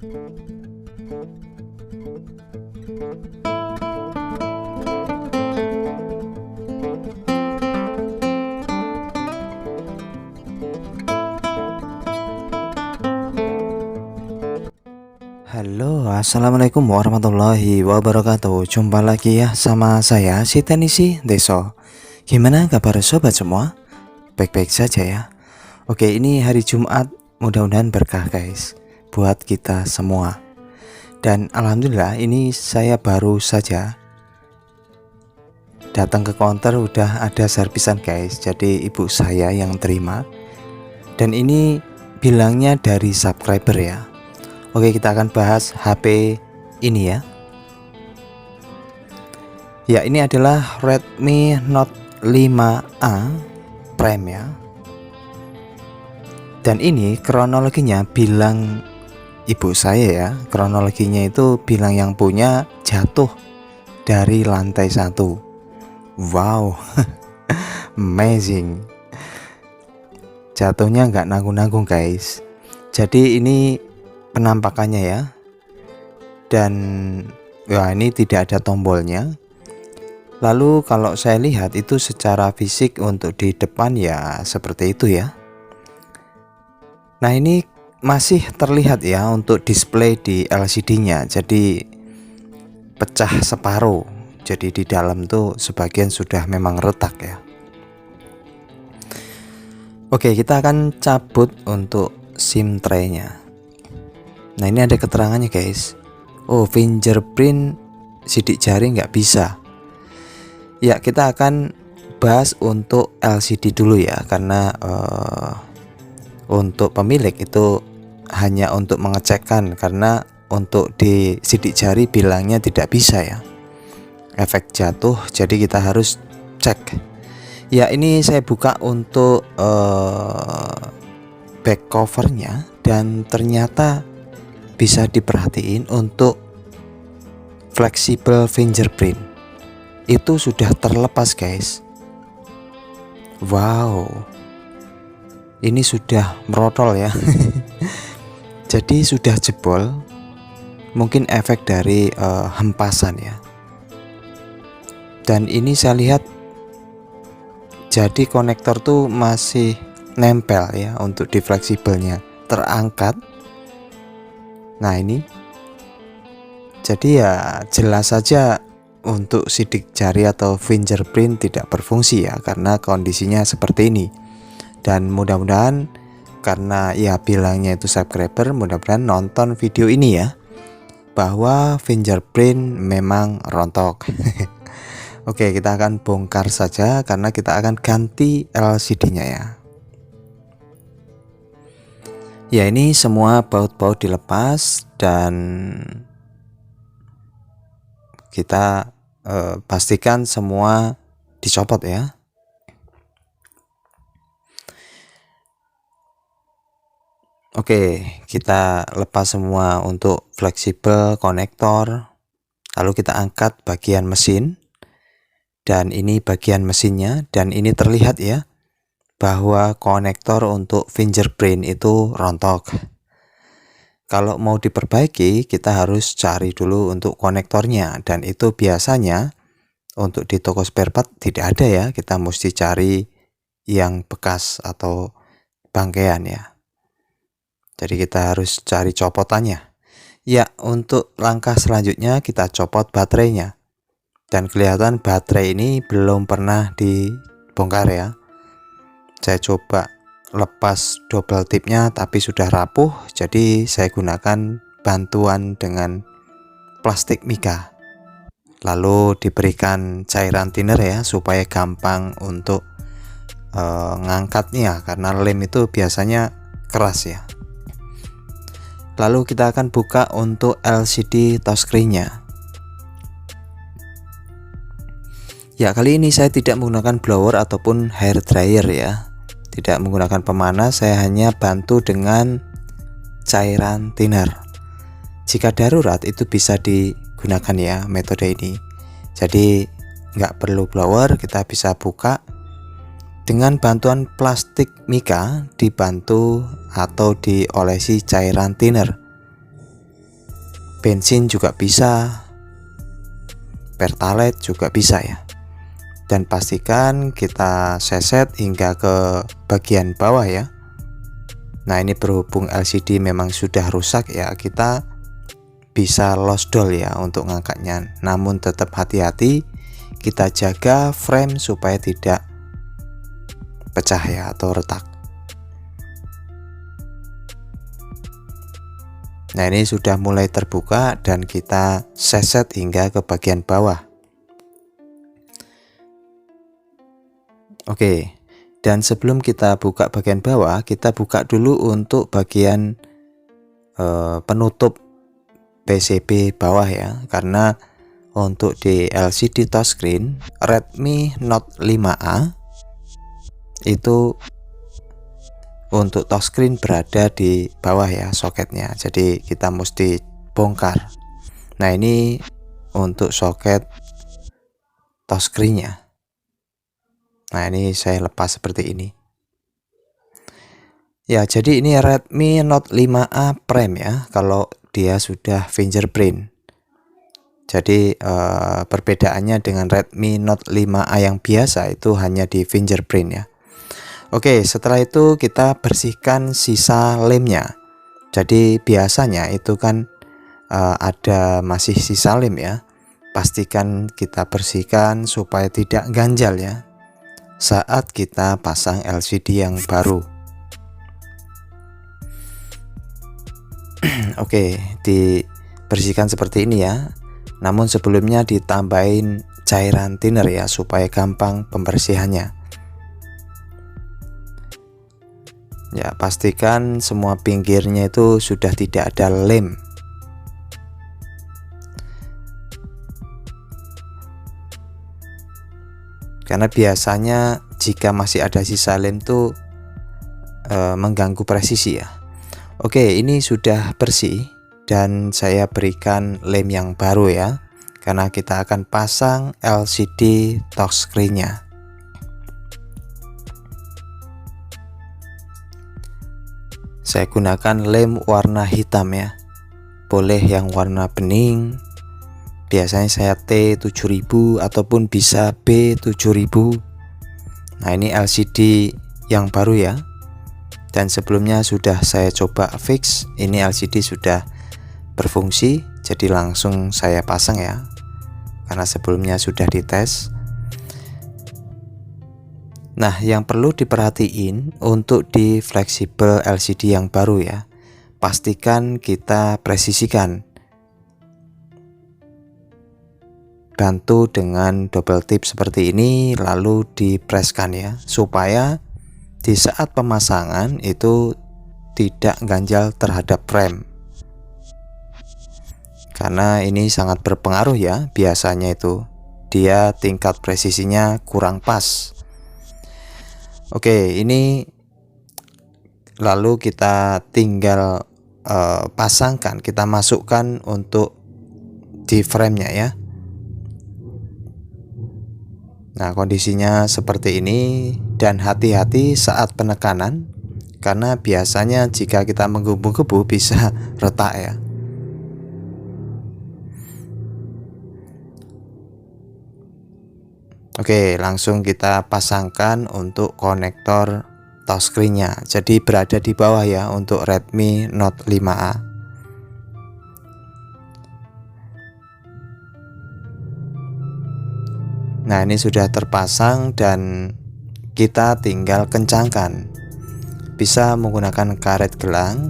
Halo, assalamualaikum warahmatullahi wabarakatuh. Jumpa lagi ya sama saya si Tenisi Deso. Gimana kabar sobat semua? Baik-baik saja ya. Oke, ini hari Jumat, mudah-mudahan berkah guys buat kita semua. Dan alhamdulillah ini saya baru saja datang ke counter, udah ada servisan guys. Jadi ibu saya yang terima. Dan ini bilangnya dari subscriber ya. Oke, kita akan bahas HP ini ya. Ya, ini adalah Redmi Note 5A Prime ya. Dan ini kronologinya bilang ibu saya ya. Kronologinya itu bilang yang punya jatuh dari lantai 1. Wow. Amazing. Jatuhnya nggak nanggung-nanggung guys. Jadi ini penampakannya ya, dan ya ini tidak ada tombolnya. Lalu kalau saya lihat itu secara fisik untuk di depan ya seperti itu ya. Nah, ini masih terlihat ya untuk display di LCD-nya, jadi pecah separuh. Jadi di dalam tuh sebagian sudah memang retak ya. Oke, kita akan cabut untuk SIM tray-nya. Nah, ini ada keterangannya guys. Oh, fingerprint sidik jari nggak bisa. Ya, kita akan bahas untuk LCD dulu ya, karena untuk pemilik itu hanya untuk mengecekkan, karena untuk di sidik jari bilangnya tidak bisa ya, efek jatuh. Jadi kita harus cek. Ya, ini saya buka untuk back covernya, dan ternyata bisa diperhatiin untuk flexible fingerprint itu sudah terlepas guys. Wow, ini sudah merotol ya. Jadi sudah jebol. Mungkin efek dari hempasan ya. Dan ini saya lihat jadi konektor tuh masih nempel ya untuk di fleksibelnya, terangkat. Nah, ini jadi ya jelas saja untuk sidik jari atau fingerprint tidak berfungsi ya, karena kondisinya seperti ini. Dan mudah-mudahan karena ya bilangnya itu subscriber, mudah-mudahan nonton video ini ya, bahwa fingerprint memang rontok. Oke, kita akan bongkar saja karena kita akan ganti LCD-nya ya. Ya, ini semua baut-baut dilepas dan kita pastikan semua dicopot ya. Oke, kita lepas semua untuk fleksibel konektor. Lalu kita angkat bagian mesin. Dan ini bagian mesinnya, dan ini terlihat ya bahwa konektor untuk fingerprint itu rontok. Kalau mau diperbaiki, kita harus cari dulu untuk konektornya, dan itu biasanya untuk di toko spare part tidak ada ya. Kita mesti cari yang bekas atau bangkean ya. Jadi kita harus cari copotannya. Ya, untuk langkah selanjutnya kita copot baterainya. Dan kelihatan baterai ini belum pernah dibongkar ya. Saya coba lepas double tipnya tapi sudah rapuh, jadi saya gunakan bantuan dengan plastik mika. Lalu diberikan cairan thinner ya, supaya gampang untuk ngangkatnya, karena lem itu biasanya keras ya. Lalu kita akan buka untuk LCD touchscreen-nya. Ya, kali ini saya tidak menggunakan blower ataupun hair dryer ya. Tidak menggunakan pemanas, saya hanya bantu dengan cairan thinner. Jika darurat itu bisa digunakan ya metode ini. Jadi nggak perlu blower, kita bisa buka dengan bantuan plastik mika, dibantu atau diolesi cairan thinner. bensin juga bisa, pertalite juga bisa ya. Dan pastikan kita seset hingga ke bagian bawah ya. Nah, ini berhubung LCD memang sudah rusak ya, kita bisa losdol ya untuk ngangkatnya. Namun tetap hati-hati, kita jaga frame supaya tidak pecah ya atau retak. Nah, ini sudah mulai terbuka dan kita seset hingga ke bagian bawah. Oke, dan sebelum kita buka bagian bawah, kita buka dulu untuk bagian penutup PCB bawah ya. Karena untuk di LCD touchscreen Redmi Note 5A itu untuk touchscreen berada di bawah ya soketnya, jadi kita mesti bongkar. Nah, ini untuk soket touchscreennya. Nah, ini saya lepas seperti ini ya. Jadi ini Redmi Note 5A Prime ya, kalau dia sudah fingerprint. Jadi perbedaannya dengan Redmi Note 5A yang biasa itu hanya di fingerprint ya. Oke, setelah itu kita bersihkan sisa lemnya. Jadi biasanya itu kan ada masih sisa lem ya. Pastikan kita bersihkan supaya tidak ganjal ya saat kita pasang LCD yang baru. Oke, dibersihkan seperti ini ya. Namun sebelumnya ditambahin cairan thinner ya supaya gampang pembersihannya. Ya, pastikan semua pinggirnya itu sudah tidak ada lem. Karena biasanya jika masih ada sisa lem itu mengganggu presisi ya. Oke, ini sudah bersih dan saya berikan lem yang baru ya. Karena kita akan pasang LCD touchscreen-nya. Saya gunakan lem warna hitam ya, boleh yang warna bening. Biasanya saya T7000 ataupun bisa B7000. Nah, ini LCD yang baru ya, dan sebelumnya sudah saya coba fix. Ini LCD sudah berfungsi, jadi langsung saya pasang ya, karena sebelumnya sudah dites. Nah, yang perlu diperhatiin untuk di fleksibel LCD yang baru ya, pastikan kita presisikan. Bantu dengan double tip seperti ini, lalu dipreskan ya, supaya di saat pemasangan itu tidak ganjal terhadap frame. Karena ini sangat berpengaruh ya, biasanya itu dia tingkat presisinya kurang pas. Oke, ini lalu kita tinggal pasangkan, kita masukkan untuk di frame-nya ya. Nah, kondisinya seperti ini, dan hati-hati saat penekanan karena biasanya jika kita menggebu-gebu bisa retak ya. Oke, langsung kita pasangkan untuk konektor touchscreen-nya. Jadi berada di bawah ya untuk Redmi Note 5A. Nah, ini sudah terpasang dan kita tinggal kencangkan. Bisa menggunakan karet gelang,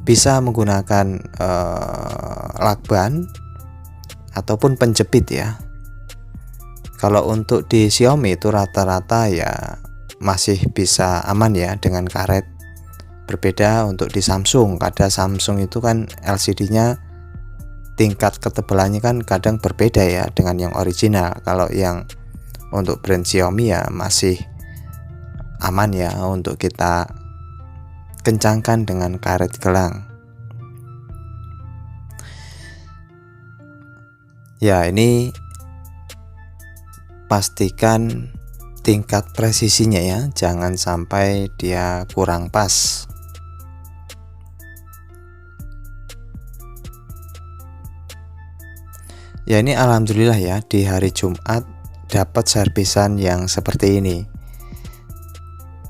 bisa menggunakan lakban ataupun penjepit ya. Kalau untuk di Xiaomi itu rata-rata ya masih bisa aman ya dengan karet. Berbeda untuk di Samsung, kadang Samsung itu kan LCD-nya tingkat ketebalannya kan kadang berbeda ya dengan yang original. Kalau yang untuk brand Xiaomi ya masih aman ya untuk kita kencangkan dengan karet gelang. Ya, ini pastikan tingkat presisinya ya, jangan sampai dia kurang pas. Ya ini alhamdulillah ya, di hari Jumat dapat servisan yang seperti ini.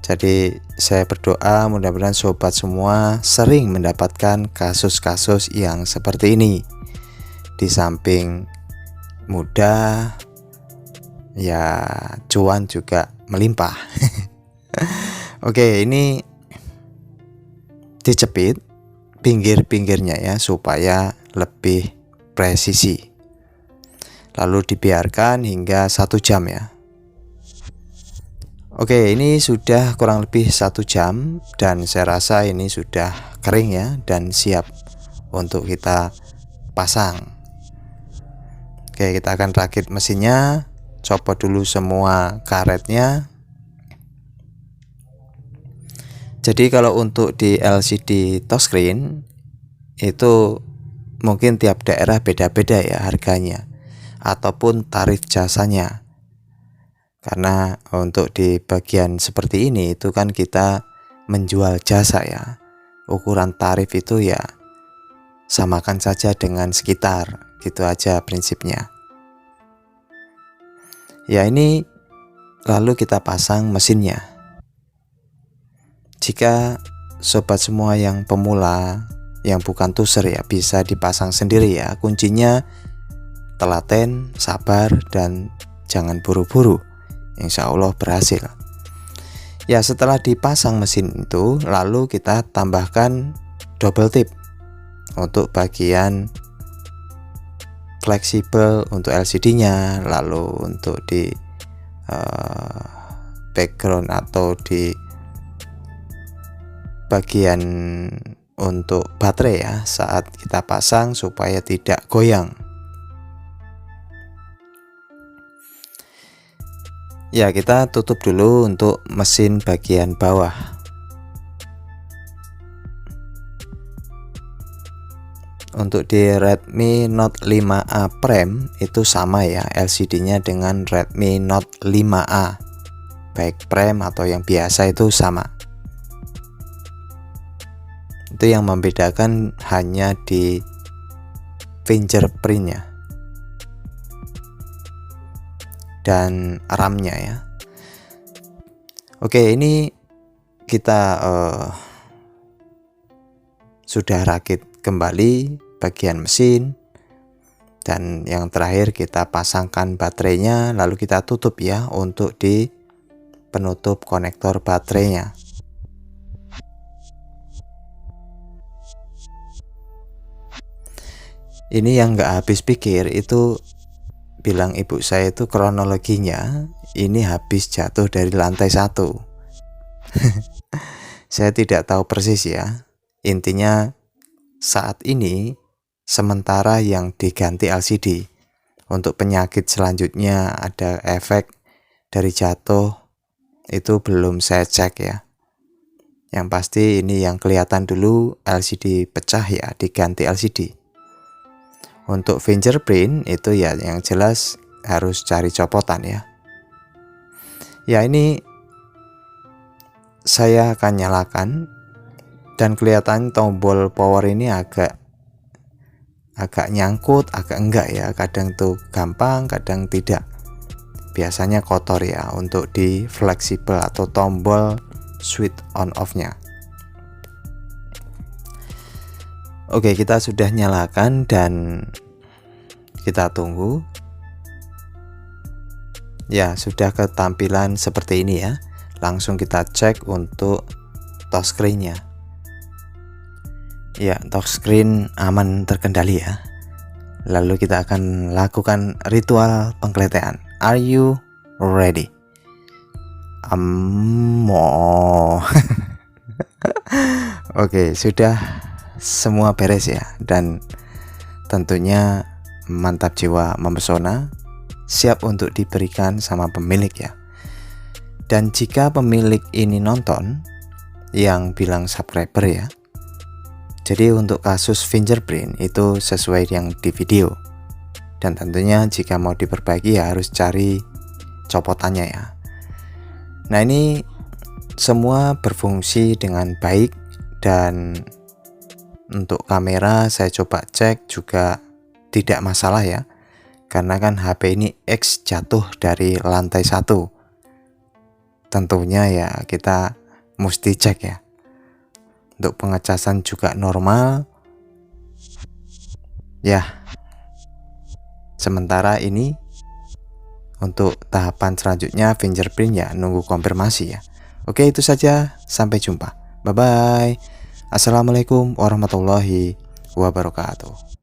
Jadi saya berdoa mudah-mudahan sobat semua sering mendapatkan kasus-kasus yang seperti ini. Di samping mudah, ya cuan juga melimpah. Oke, ini dicepit pinggir-pinggirnya ya supaya lebih presisi. Lalu dibiarkan hingga 1 jam ya. Oke, ini sudah kurang lebih 1 jam dan saya rasa ini sudah kering ya dan siap untuk kita pasang. Oke, kita akan rakit mesinnya, copot dulu semua karetnya. Jadi kalau untuk di LCD touchscreen itu mungkin tiap daerah beda-beda ya harganya ataupun tarif jasanya. Karena untuk di bagian seperti ini itu kan kita menjual jasa ya. Ukuran tarif itu ya samakan saja dengan sekitar, gitu aja prinsipnya. Ya ini lalu kita pasang mesinnya. Jika sobat semua yang pemula, yang bukan tuser ya, bisa dipasang sendiri ya. Kuncinya telaten, sabar, dan jangan buru-buru. Insya Allah berhasil. Ya setelah dipasang mesin itu, lalu kita tambahkan double tip untuk bagian fleksibel untuk LCD-nya, lalu untuk di background atau di bagian untuk baterai ya saat kita pasang supaya tidak goyang. Ya kita tutup dulu untuk mesin bagian bawah. Untuk di Redmi Note 5A Prime itu sama ya LCD-nya dengan Redmi Note 5A, baik Prime atau yang biasa itu sama. Itu yang membedakan hanya di fingerprintnya dan RAM-nya ya. Oke, ini kita sudah rakit kembali bagian mesin, dan yang terakhir kita pasangkan baterainya, lalu kita tutup ya untuk di penutup konektor baterainya. Ini yang nggak habis pikir itu, bilang ibu saya itu kronologinya ini habis jatuh dari lantai 1. Saya tidak tahu persis ya. Intinya saat ini sementara yang diganti LCD. Untuk penyakit selanjutnya ada efek dari jatuh itu belum saya cek ya. Yang pasti ini yang kelihatan dulu LCD pecah ya, diganti LCD. Untuk fingerprint itu ya yang jelas harus cari copotan ya. Ya ini saya akan nyalakan dan kelihatan tombol power ini agak nyangkut, agak enggak ya. Kadang tuh gampang, kadang tidak. Biasanya kotor ya untuk di fleksibel atau tombol switch on off-nya. Oke, kita sudah nyalakan dan kita tunggu. Ya, sudah ketampilan seperti ini ya. Langsung kita cek untuk touchscreen-nya. Ya, touchscreen aman terkendali ya. Lalu kita akan lakukan ritual penggeletaan. Are you ready? Oke, sudah semua beres ya, dan tentunya mantap jiwa mempesona, siap untuk diberikan sama pemilik ya. Dan jika pemilik ini nonton, yang bilang subscriber ya, jadi untuk kasus fingerprint itu sesuai yang di video. Dan tentunya jika mau diperbaiki ya harus cari copotannya ya. Nah ini semua berfungsi dengan baik, dan untuk kamera saya coba cek juga tidak masalah ya. karena kan HP ini X jatuh dari lantai 1. Tentunya ya kita mesti cek ya. Untuk pengecasan juga normal ya. Sementara ini untuk tahapan selanjutnya fingerprint ya, nunggu konfirmasi ya. Oke, itu saja, sampai jumpa, bye bye. Assalamualaikum warahmatullahi wabarakatuh.